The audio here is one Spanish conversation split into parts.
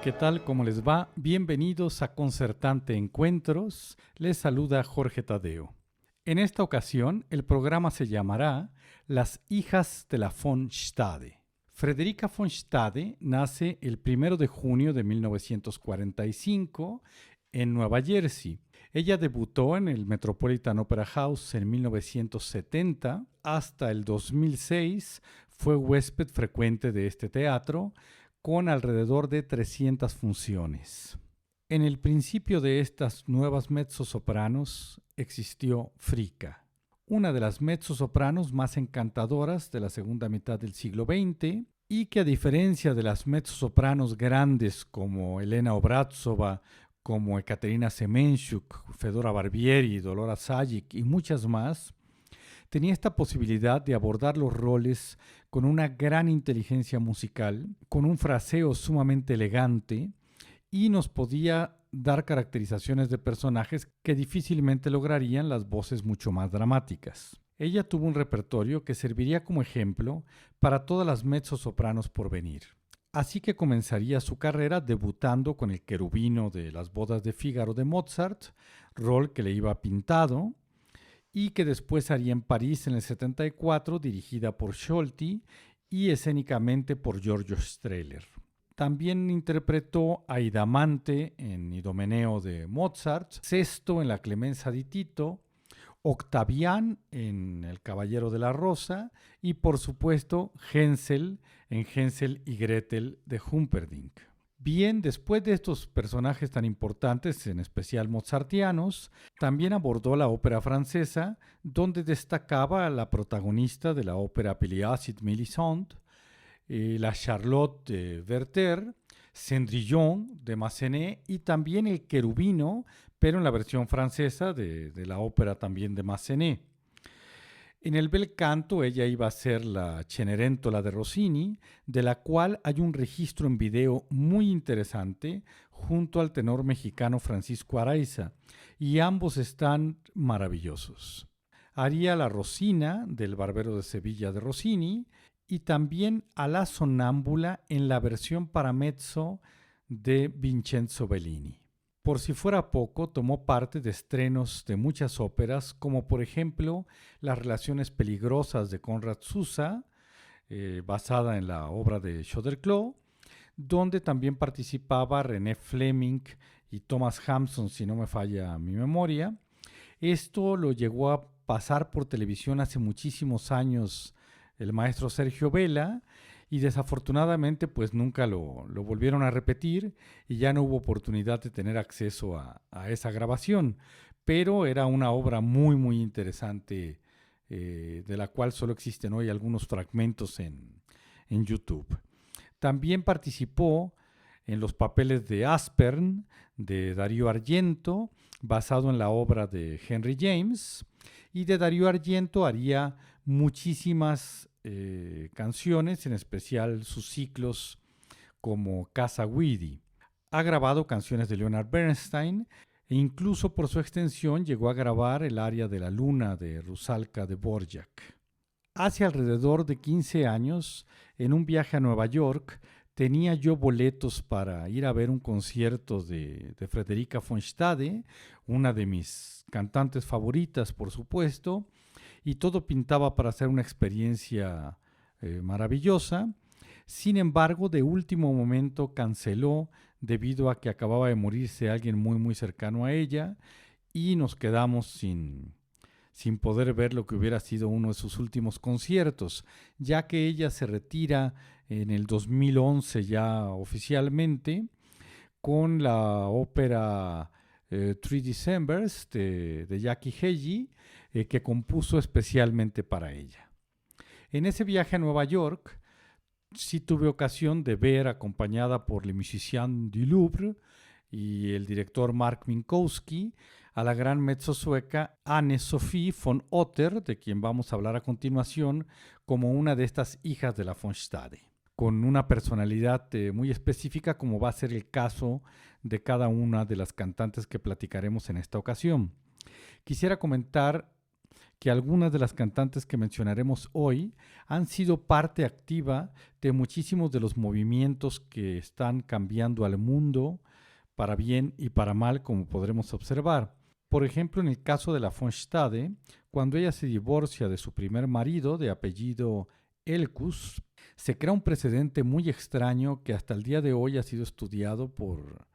¿Qué tal? ¿Cómo les va? Bienvenidos a Concertante Encuentros. Les saluda Jorge Tadeo. En esta ocasión, el programa se llamará Las hijas de la von Stade. Frederica von Stade nace el 1 de junio de 1945 en Nueva Jersey. Ella debutó en el Metropolitan Opera House en 1970. Hasta el 2006 fue huésped frecuente de este teatro, con alrededor de 300 funciones. En el principio de estas nuevas mezzosopranos existió Fricka, una de las mezzosopranos más encantadoras de la segunda mitad del siglo XX y que, a diferencia de las mezzosopranos grandes como Elena Obrazova, como Ekaterina Semenchuk, Fedora Barbieri, Dolora Sajic y muchas más, tenía esta posibilidad de abordar los roles con una gran inteligencia musical, con un fraseo sumamente elegante, y nos podía dar caracterizaciones de personajes que difícilmente lograrían las voces mucho más dramáticas. Ella tuvo un repertorio que serviría como ejemplo para todas las mezzosopranos por venir. Así que comenzaría su carrera debutando con el Querubino de Las bodas de Fígaro de Mozart, rol que le iba pintado, y que después haría en París en el 74, dirigida por Scholti y escénicamente por Giorgio Strehler. También interpretó a Idamante en Idomeneo de Mozart, Sesto en La Clemenza di Tito, Octavián en El Caballero de la Rosa y, por supuesto, Hänsel en Hänsel y Gretel de Humperdinck. Bien, después de estos personajes tan importantes, en especial mozartianos, también abordó la ópera francesa, donde destacaba la protagonista de la ópera Pelléas et Mélisande, la Charlotte de Werther, Cendrillon de Massenet y también el Querubino, pero en la versión francesa de la ópera también de Massenet. En el bel canto ella iba a ser la Cenerentola de Rossini, de la cual hay un registro en video muy interesante junto al tenor mexicano Francisco Araiza, y ambos están maravillosos. Haría la Rosina del Barbero de Sevilla de Rossini y también a la Sonámbula en la versión para mezzo de Vincenzo Bellini. Por si fuera poco, tomó parte de estrenos de muchas óperas, como por ejemplo Las relaciones peligrosas de Konrad Zuse, basada en la obra de Choderlos, donde también participaba René Fleming y Thomas Hampson, si no me falla mi memoria. Esto lo llegó a pasar por televisión hace muchísimos años el maestro Sergio Vela, y desafortunadamente pues nunca lo volvieron a repetir y ya no hubo oportunidad de tener acceso a esa grabación, pero era una obra muy muy interesante, de la cual solo existen hoy algunos fragmentos en YouTube. También participó en los papeles de Aspern de Darío Argento, basado en la obra de Henry James, y de Darío Argento haría muchísimas canciones, en especial sus ciclos como Casa Guidi. Ha grabado canciones de Leonard Bernstein e incluso por su extensión llegó a grabar el aria de la luna de Rusalka de Dvorak. Hace alrededor de 15 años, en un viaje a Nueva York, tenía yo boletos para ir a ver un concierto de Frederica von Stade, una de mis cantantes favoritas, por supuesto, y todo pintaba para ser una experiencia maravillosa. Sin embargo, de último momento canceló debido a que acababa de morirse alguien muy muy cercano a ella y nos quedamos sin poder ver lo que hubiera sido uno de sus últimos conciertos, ya que ella se retira en el 2011 ya oficialmente con la ópera Three Decembers de Jackie Hegyi, que compuso especialmente para ella. En ese viaje a Nueva York sí tuve ocasión de ver, acompañada por Le Musicien du Louvre y el director Mark Minkowski, a la gran mezzo sueca Anne-Sophie von Otter, de quien vamos a hablar a continuación, como una de estas hijas de la von Stade, con una personalidad muy específica, como va a ser el caso de cada una de las cantantes que platicaremos en esta ocasión. Quisiera comentar que algunas de las cantantes que mencionaremos hoy han sido parte activa de muchísimos de los movimientos que están cambiando al mundo para bien y para mal, como podremos observar. Por ejemplo, en el caso de la von Stade, cuando ella se divorcia de su primer marido, de apellido Elkus, se crea un precedente muy extraño que hasta el día de hoy ha sido estudiado por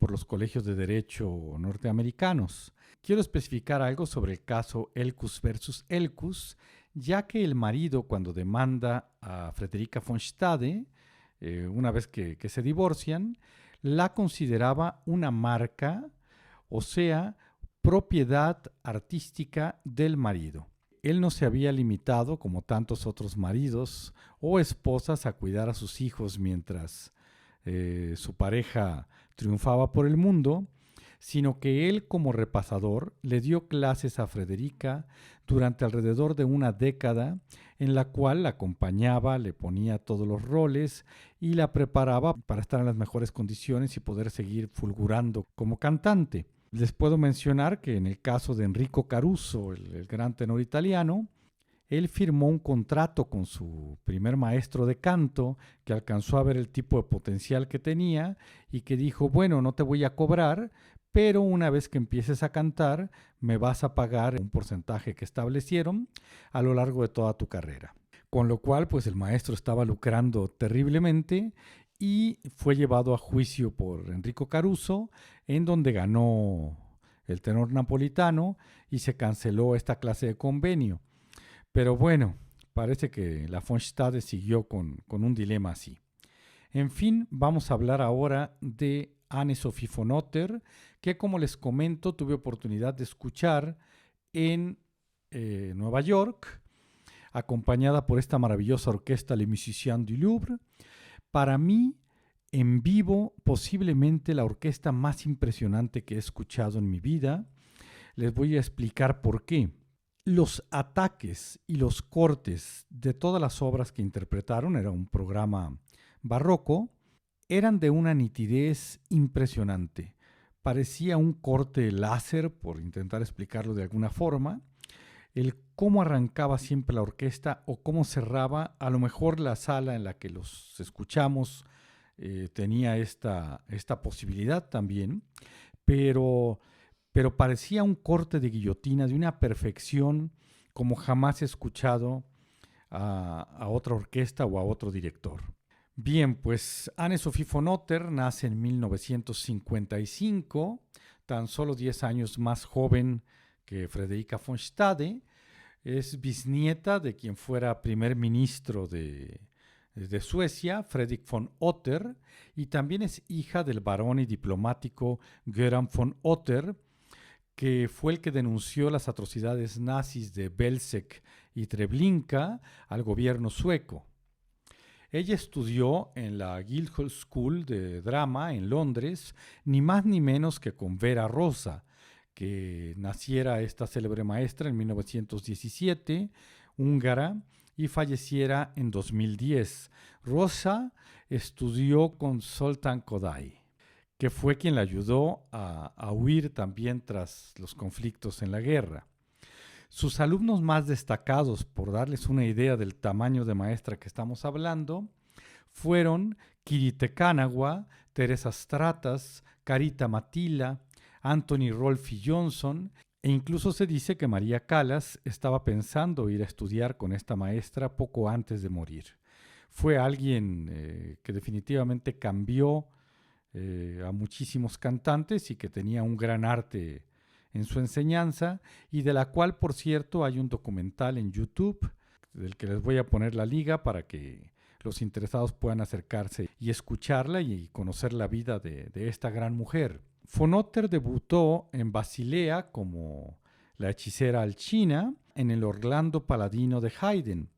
los colegios de derecho norteamericanos. Quiero especificar algo sobre el caso Elkus versus Elkus, ya que el marido, cuando demanda a Frederica von Stade, una vez que se divorcian, la consideraba una marca, o sea, propiedad artística del marido. Él no se había limitado, como tantos otros maridos o esposas, a cuidar a sus hijos mientras su pareja triunfaba por el mundo, sino que él, como repasador, le dio clases a Frederica durante alrededor de una década, en la cual la acompañaba, le ponía todos los roles y la preparaba para estar en las mejores condiciones y poder seguir fulgurando como cantante. Les puedo mencionar que en el caso de Enrico Caruso, el gran tenor italiano, él firmó un contrato con su primer maestro de canto, que alcanzó a ver el tipo de potencial que tenía y que dijo, bueno, no te voy a cobrar, pero una vez que empieces a cantar, me vas a pagar un porcentaje que establecieron a lo largo de toda tu carrera. Con lo cual, pues el maestro estaba lucrando terriblemente y fue llevado a juicio por Enrico Caruso, en donde ganó el tenor napolitano y se canceló esta clase de convenio. Pero bueno, parece que la von Stade siguió con un dilema así. En fin, vamos a hablar ahora de Anne-Sophie von Otter, que como les comento tuve oportunidad de escuchar en Nueva York, acompañada por esta maravillosa orquesta Les Musiciens du Louvre. Para mí, en vivo, posiblemente la orquesta más impresionante que he escuchado en mi vida. Les voy a explicar por qué. Los ataques y los cortes de todas las obras que interpretaron, era un programa barroco, eran de una nitidez impresionante. Parecía un corte láser, por intentar explicarlo de alguna forma. El cómo arrancaba siempre la orquesta o cómo cerraba, a lo mejor la sala en la que los escuchamos tenía esta posibilidad también, pero parecía un corte de guillotina de una perfección como jamás he escuchado a otra orquesta o a otro director. Bien, pues Anne-Sophie von Otter nace en 1955, tan solo 10 años más joven que Frederica von Stade. Es bisnieta de quien fuera primer ministro de Suecia, Fredrik von Otter, y también es hija del barón y diplomático Göran von Otter, que fue el que denunció las atrocidades nazis de Belzec y Treblinka al gobierno sueco. Ella estudió en la Guildhall School de Drama en Londres, ni más ni menos que con Vera Rosa, que naciera esta célebre maestra en 1917, húngara, y falleciera en 2010. Rosa estudió con Zoltán Kodály, que fue quien la ayudó a huir también tras los conflictos en la guerra. Sus alumnos más destacados, por darles una idea del tamaño de maestra que estamos hablando, fueron Kirite Kanawa, Teresa Stratas, Carita Matila, Anthony Rolfe Johnson, e incluso se dice que María Callas estaba pensando ir a estudiar con esta maestra poco antes de morir. Fue alguien que definitivamente cambió a muchísimos cantantes y que tenía un gran arte en su enseñanza y de la cual, por cierto, hay un documental en YouTube del que les voy a poner la liga para que los interesados puedan acercarse y escucharla y conocer la vida de esta gran mujer. Von Otter debutó en Basilea como la hechicera Alcina en el Orlando Paladino de Haydn,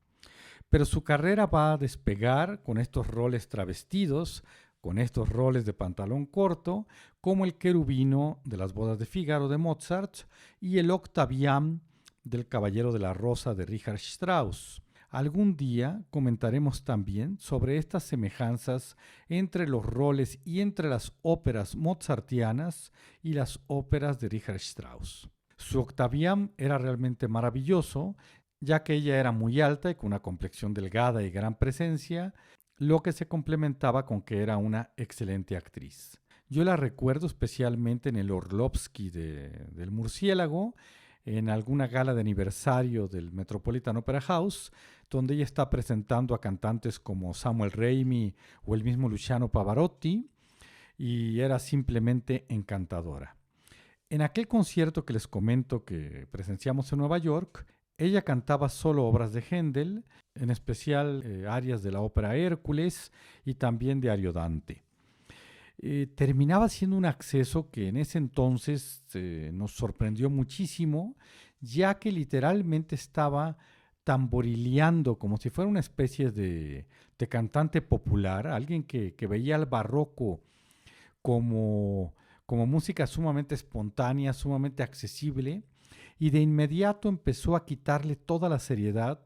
pero su carrera va a despegar con estos roles travestidos, con estos roles de pantalón corto, como el querubino de las bodas de Fígaro de Mozart y el Octavián del Caballero de la Rosa de Richard Strauss. Algún día comentaremos también sobre estas semejanzas entre los roles y entre las óperas mozartianas y las óperas de Richard Strauss. Su Octavián era realmente maravilloso, ya que ella era muy alta y con una complexión delgada y gran presencia, lo que se complementaba con que era una excelente actriz. Yo la recuerdo especialmente en el Orlovsky del Murciélago, en alguna gala de aniversario del Metropolitan Opera House, donde ella está presentando a cantantes como Samuel Raimi o el mismo Luciano Pavarotti, y era simplemente encantadora. En aquel concierto que les comento que presenciamos en Nueva York, ella cantaba solo obras de Händel, en especial arias de la ópera Hércules y también de Ariodante. Terminaba siendo un acceso que en ese entonces nos sorprendió muchísimo, ya que literalmente estaba tamborileando como si fuera una especie de cantante popular, alguien que veía al barroco como, como música sumamente espontánea, sumamente accesible, y de inmediato empezó a quitarle toda la seriedad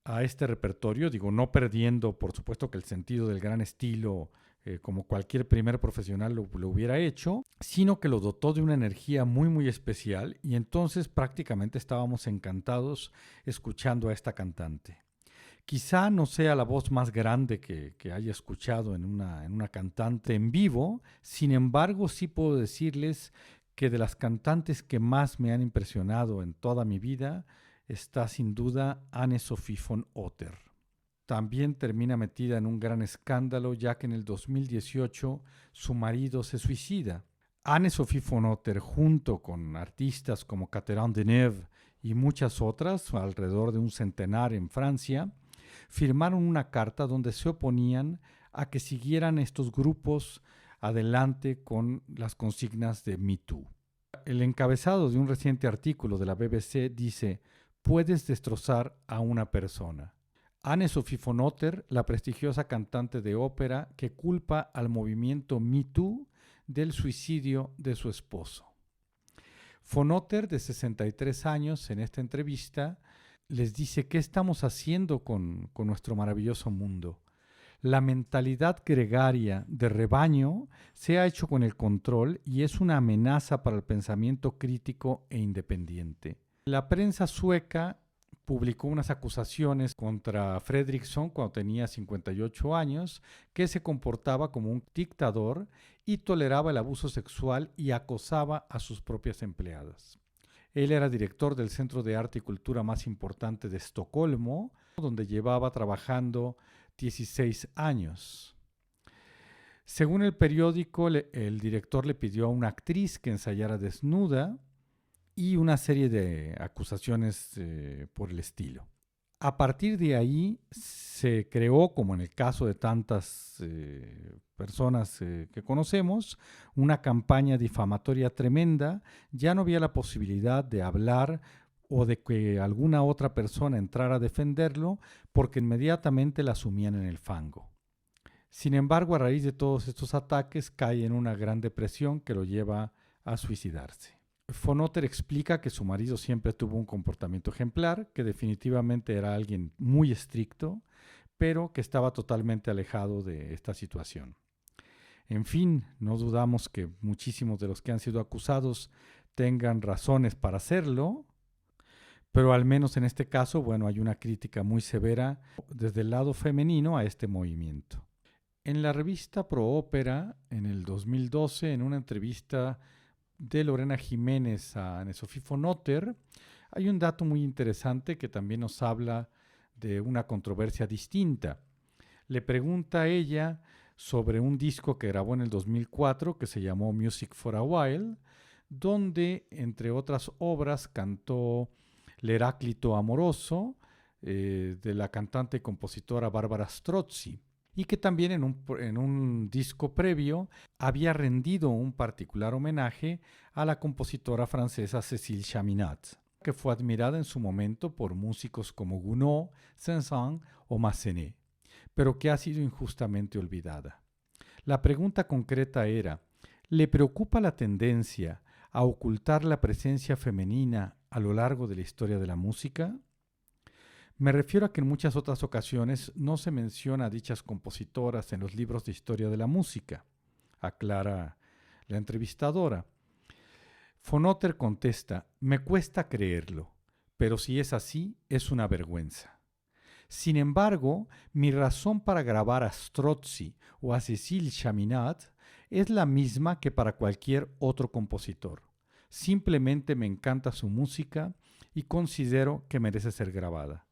a este repertorio, digo, no perdiendo, por supuesto, que el sentido del gran estilo, como cualquier primer profesional lo hubiera hecho, sino que lo dotó de una energía muy, muy especial, y entonces prácticamente estábamos encantados escuchando a esta cantante. Quizá no sea la voz más grande que haya escuchado en una cantante en vivo, sin embargo sí puedo decirles que de las cantantes que más me han impresionado en toda mi vida está sin duda Anne-Sophie von Otter. También termina metida en un gran escándalo ya que en el 2018 su marido se suicida. Anne-Sophie von Otter, junto con artistas como Catherine Deneuve y muchas otras, alrededor de un centenar en Francia, firmaron una carta donde se oponían a que siguieran estos grupos adelante con las consignas de Me Too. El encabezado de un reciente artículo de la BBC dice: puedes destrozar a una persona. Anne-Sophie von Otter, la prestigiosa cantante de ópera que culpa al movimiento Me Too del suicidio de su esposo. Von Otter, de 63 años, en esta entrevista, les dice qué estamos haciendo con nuestro maravilloso mundo. La mentalidad gregaria de rebaño se ha hecho con el control y es una amenaza para el pensamiento crítico e independiente. La prensa sueca publicó unas acusaciones contra Fredriksson cuando tenía 58 años, que se comportaba como un dictador y toleraba el abuso sexual y acosaba a sus propias empleadas. Él era director del Centro de Arte y Cultura más importante de Estocolmo, donde llevaba trabajando 16 años. Según el periódico, el director le pidió a una actriz que ensayara desnuda y una serie de acusaciones por el estilo. A partir de ahí se creó, como en el caso de tantas personas que conocemos, una campaña difamatoria tremenda. Ya no había la posibilidad de hablar o de que alguna otra persona entrara a defenderlo porque inmediatamente la asumían en el fango. Sin embargo, a raíz de todos estos ataques, cae en una gran depresión que lo lleva a suicidarse. Von Otter explica que su marido siempre tuvo un comportamiento ejemplar, que definitivamente era alguien muy estricto, pero que estaba totalmente alejado de esta situación. En fin, no dudamos que muchísimos de los que han sido acusados tengan razones para hacerlo, pero al menos en este caso, bueno, hay una crítica muy severa desde el lado femenino a este movimiento. En la revista Pro Ópera, en el 2012, en una entrevista de Lorena Jiménez a Anne-Sophie von Otter, hay un dato muy interesante que también nos habla de una controversia distinta. Le pregunta a ella sobre un disco que grabó en el 2004 que se llamó Music for a While, donde, entre otras obras, cantó L'Eraclito Amoroso de la cantante y compositora Barbara Strozzi, y que también en un disco previo había rendido un particular homenaje a la compositora francesa Cécile Chaminade, que fue admirada en su momento por músicos como Gounod, Saint-Saëns o Massenet, pero que ha sido injustamente olvidada. La pregunta concreta era: ¿le preocupa la tendencia a ocultar la presencia femenina a lo largo de la historia de la música? Me refiero a que en muchas otras ocasiones no se menciona a dichas compositoras en los libros de historia de la música, aclara la entrevistadora. Von Otter contesta, me cuesta creerlo, pero si es así, es una vergüenza. Sin embargo, mi razón para grabar a Strozzi o a Cécile Chaminade es la misma que para cualquier otro compositor. Simplemente me encanta su música y considero que merece ser grabada.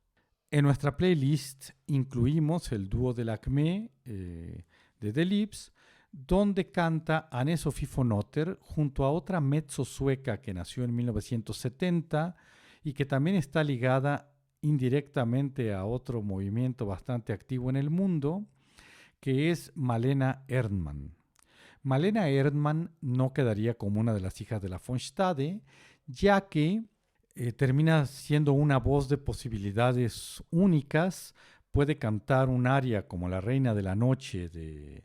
En nuestra playlist incluimos el dúo de Lakmé de The Lips, donde canta Anne-Sophie von Otter junto a otra mezzo sueca que nació en 1970 y que también está ligada indirectamente a otro movimiento bastante activo en el mundo, que es Malena Erdmann. Malena Erdmann no quedaría como una de las hijas de la von Stade, ya que termina siendo una voz de posibilidades únicas. Puede cantar un aria como La Reina de la Noche de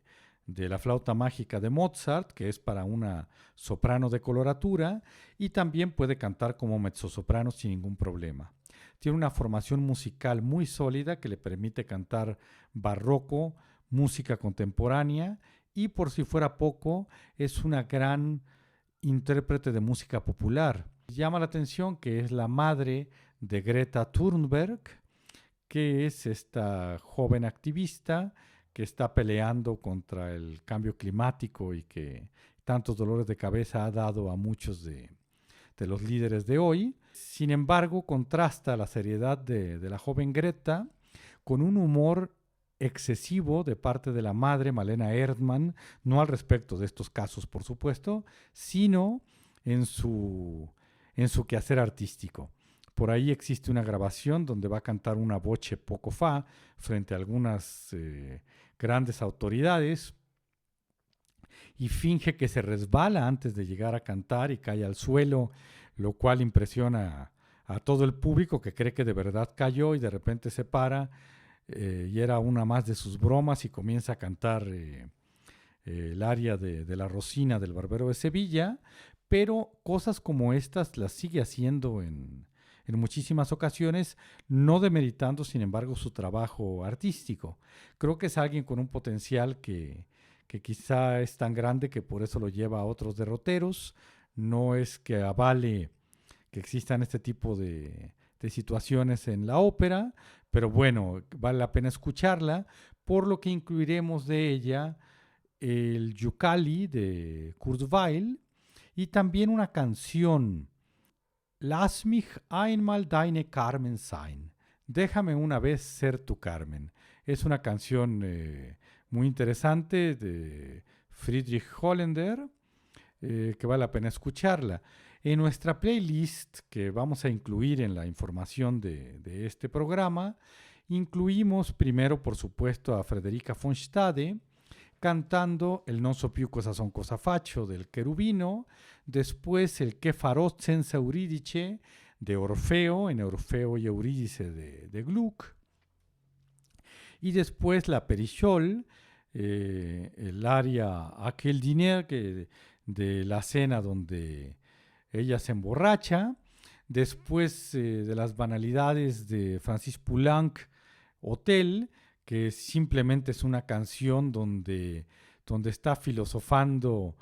la flauta mágica de Mozart, que es para una soprano de coloratura, y también puede cantar como mezzosoprano sin ningún problema. Tiene una formación musical muy sólida que le permite cantar barroco, música contemporánea, y por si fuera poco, es una gran intérprete de música popular. Llama la atención que es la madre de Greta Thunberg, que es esta joven activista que está peleando contra el cambio climático y que tantos dolores de cabeza ha dado a muchos de los líderes de hoy. Sin embargo, contrasta la seriedad de la joven Greta con un humor excesivo de parte de la madre, Malena Erdmann, no al respecto de estos casos, por supuesto, sino en su quehacer artístico. Por ahí existe una grabación donde va a cantar una voce poco fa frente a algunas grandes autoridades y finge que se resbala antes de llegar a cantar y cae al suelo, lo cual impresiona a todo el público que cree que de verdad cayó y de repente se para y era una más de sus bromas y comienza a cantar el aria de la Rosina del Barbero de Sevilla, pero cosas como estas las sigue haciendo en muchísimas ocasiones, no demeritando, sin embargo, su trabajo artístico. Creo que es alguien con un potencial que quizá es tan grande que por eso lo lleva a otros derroteros. No es que avale que existan este tipo de situaciones en la ópera, pero bueno, vale la pena escucharla, por lo que incluiremos de ella el Yukali de Kurt Weill y también una canción, Lass mich einmal deine Carmen sein. Déjame una vez ser tu Carmen. Es una canción muy interesante de Friedrich Holländer que vale la pena escucharla. En nuestra playlist que vamos a incluir en la información de este programa, incluimos primero, por supuesto, a Frederica von Stade cantando el Non so più cosa son cosa faccio del Cherubino, después el Che farò senza Euridice de Orfeo, en Orfeo y Eurídice de Gluck, y después la Perichol, el aria Aquel Diner de la cena donde ella se emborracha, después de las banalidades de Francis Poulenc, Hotel, que simplemente es una canción donde está filosofando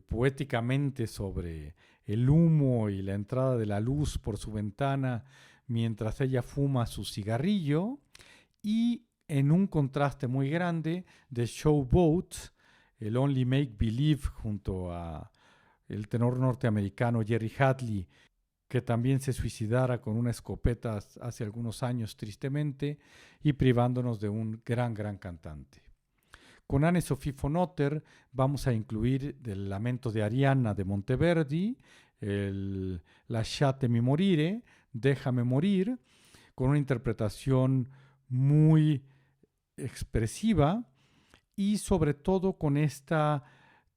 poéticamente sobre el humo y la entrada de la luz por su ventana mientras ella fuma su cigarrillo, y en un contraste muy grande de Showboat, el Only Make Believe junto a el tenor norteamericano Jerry Hadley, que también se suicidara con una escopeta hace algunos años tristemente y privándonos de un gran cantante. Con Anne-Sophie von Otter vamos a incluir del Lamento de Arianna de Monteverdi, el Lasciatemi morire, Déjame morir, con una interpretación muy expresiva y sobre todo con esta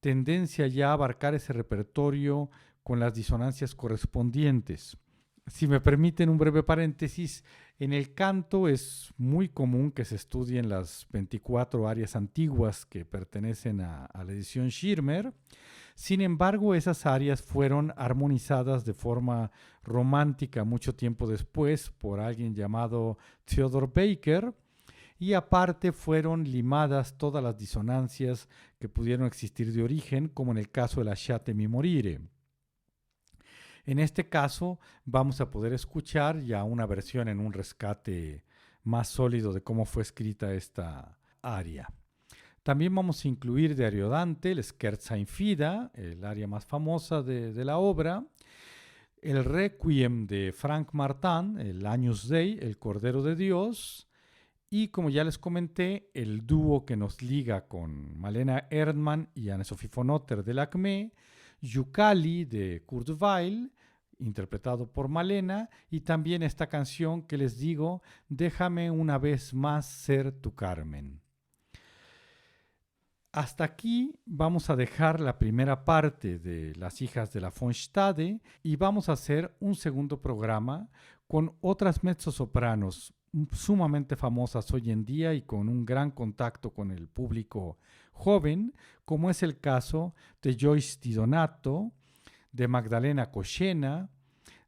tendencia ya a abarcar ese repertorio con las disonancias correspondientes. Si me permiten un breve paréntesis, en el canto es muy común que se estudien las 24 arias antiguas que pertenecen a la edición Schirmer. Sin embargo, esas arias fueron armonizadas de forma romántica mucho tiempo después por alguien llamado Theodore Baker, y aparte fueron limadas todas las disonancias que pudieron existir de origen, como en el caso de Lasciatemi morire. En este caso vamos a poder escuchar ya una versión en un rescate más sólido de cómo fue escrita esta aria. También vamos a incluir de Ariodante el Scherza in Fida, el aria más famosa de la obra, el Requiem de Frank Martin, el Agnus Dei, el Cordero de Dios, y como ya les comenté, el dúo que nos liga con Malena Erdmann y Anne-Sophie von Otter del ACME, Yukali de Kurt Weill, interpretado por Malena, y también esta canción que les digo, Déjame una vez más ser tu Carmen. Hasta aquí vamos a dejar la primera parte de Las hijas de la von Stade y vamos a hacer un segundo programa con otras mezzosopranos sumamente famosas hoy en día y con un gran contacto con el público joven, como es el caso de Joyce Di Donato, de Magdalena Coscena,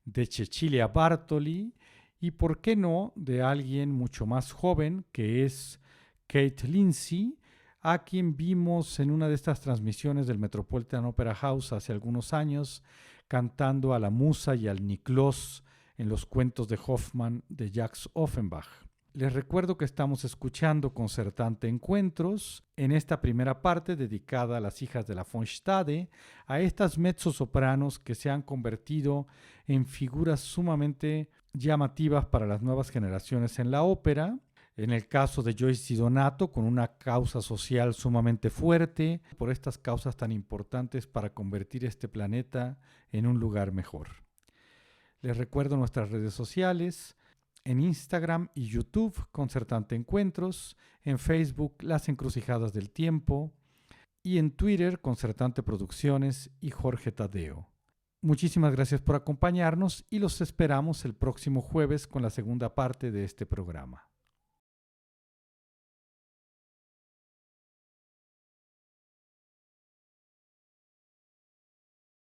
de Cecilia Bartoli y, por qué no, de alguien mucho más joven que es Kate Lindsay, a quien vimos en una de estas transmisiones del Metropolitan Opera House hace algunos años cantando a la Musa y al Niklos en los cuentos de Hoffmann de Jacques Offenbach. Les recuerdo que estamos escuchando Concertante Encuentros en esta primera parte dedicada a las hijas de la von Stade, a estas mezzosopranos que se han convertido en figuras sumamente llamativas para las nuevas generaciones en la ópera. En el caso de Joyce Di Donato, con una causa social sumamente fuerte, por estas causas tan importantes para convertir este planeta en un lugar mejor. Les recuerdo nuestras redes sociales, en Instagram y YouTube, Concertante Encuentros, en Facebook, Las Encrucijadas del Tiempo, y en Twitter, Concertante Producciones y Jorge Tadeo. Muchísimas gracias por acompañarnos y los esperamos el próximo jueves con la segunda parte de este programa.